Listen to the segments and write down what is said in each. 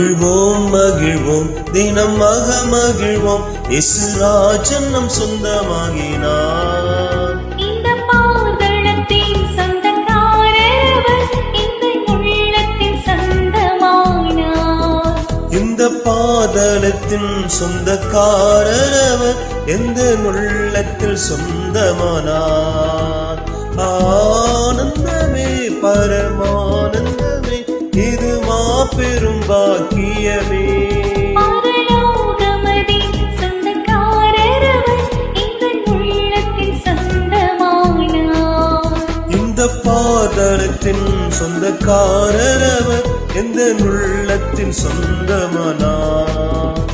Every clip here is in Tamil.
மகிழ்வோம் மகிழ்வோம் தினம் மகிழ்வோம் இயேசுராஜன் நம் சொந்தமாகினார். இந்த பாதளத்தின் சொந்தக்காரர் எங்கள் உள்ளத்தின் சொந்தமானார். இந்த பாதளத்தின் சொந்தக்காரர் எந்த உள்ளத்தில் சொந்தமானார். ஆனந்தமே பரமானந்தமே இது மாபெரும் பாக்கியமே. பரலோகமதி சொந்தக்காரர் எங்கள் உள்ளத்தின் சொந்தமானார். இந்த பாதளத்தின் சொந்தக்காரர் எந்த உள்ளத்தின் சொந்தமானார்.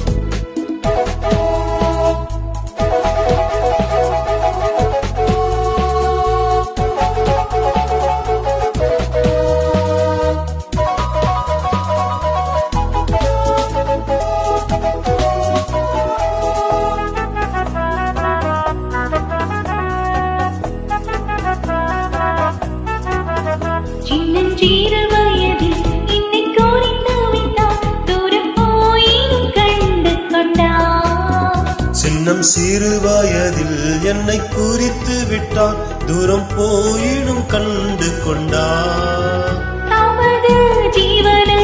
சின்னஞ்சிறு வயதில் என்னை குறித்து விட்டார், தூரம் போயினும் கண்டு கொண்டார். சின்னம் சிறு வயதில் என்னை குறித்து விட்டார், தூரம் போயினும் கண்டு கொண்டார். தமது ஜீவனை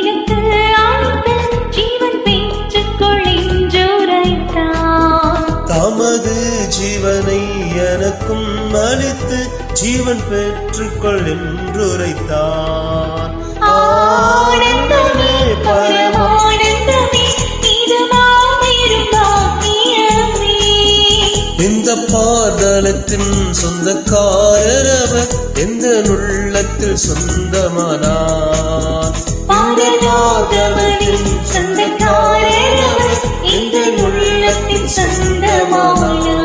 எனக்கு அளித்து ஜீவன் பெற்றுக்கொள் என்றுரைத்தார். தமது ஜீவனை எனக்கும் அளித்து ஜீவன் பெற்றுக்கொள் என்றுரைத்தார். ஆனந்தமே பரமானந்தமே இது மாபெரும் பாக்கியமே. இந்த பாதளத்தின் சொந்தக்காரர் எந்த உள்ளத்தில் சொந்தமானார். பரலோகமதின் சொந்தக்காரர் எங்கள் உள்ளத்தின் சொந்தமானார்.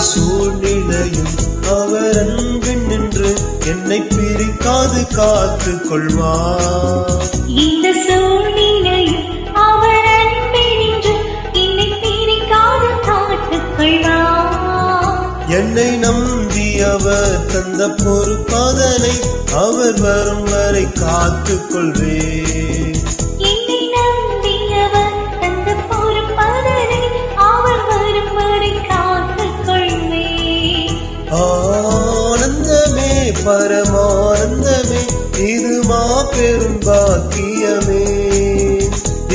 சூழ்நிலையும் அவர் அன்பின் நின்று என்னை பிரிக்காது காத்துக் கொள்வார். இந்த சூழ்நிலையும் அவர் அன்பின் நின்று என்னை பிரிக்காது காத்துக் கொள்வார். என்னை நம்பி அவர் தந்த பொறுப்பதனை அவர் வரும் வரை காத்துக் கொள்வேன். என்னை நம்பி அவர் தந்த பொறுப்பதனை அவர் வரும் வரை காத்துக் கொள்வேன். ஆனந்தமே பரமானந்தமே இது மாபெரும் பாக்கியமே.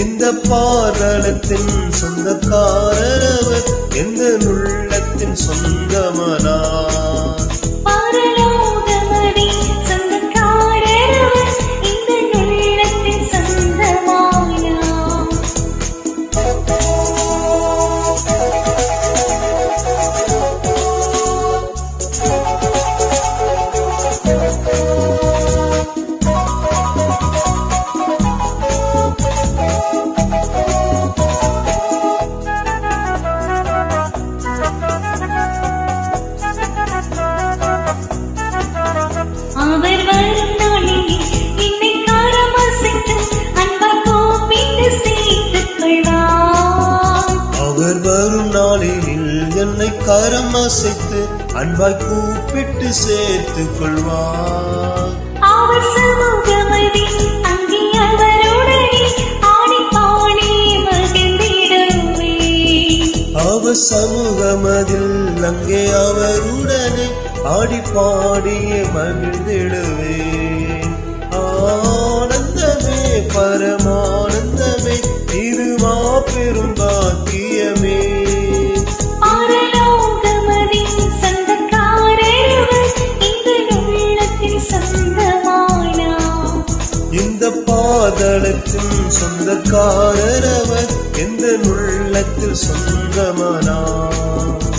இந்த பாதளத்தின் சொந்தக்காரர் எந்த உள்ளத்தின் சொந்தமானார். பரலோகமதி சொந்தக்காரர் எங்கள் உள்ளத்தின் சொந்தமானார். அவர் வரும் நாளில் என்னை கரமசைத்து அன்பாய் கூப்பிட்டு சேர்த்துக் கொள்வார். அவர் வரும் நாளில் என்னை கரமசைத்து அன்பாய் கூப்பிட்டு சேர்த்துக் கொள்வார். அவர் சமூகமதி அங்கே அவருடனே ஆடி பாடி மகிழ்ந்திடுவே. அவர் சமூகமதில் அங்கே அவருடனே ஆடி பாடிய மகிழ்ந்திடுவேன். ஆனந்தமே பரமானந்தமே இது மாபெரும் பாக்கியமே. பரலோகமதி சொந்தக்காரர் எங்கள் உள்ளத்தின் சொந்தமானார். இந்த பாதளத்தின் சொந்தக்காரர் எந்த உள்ளத்தில் சொந்தமானார்.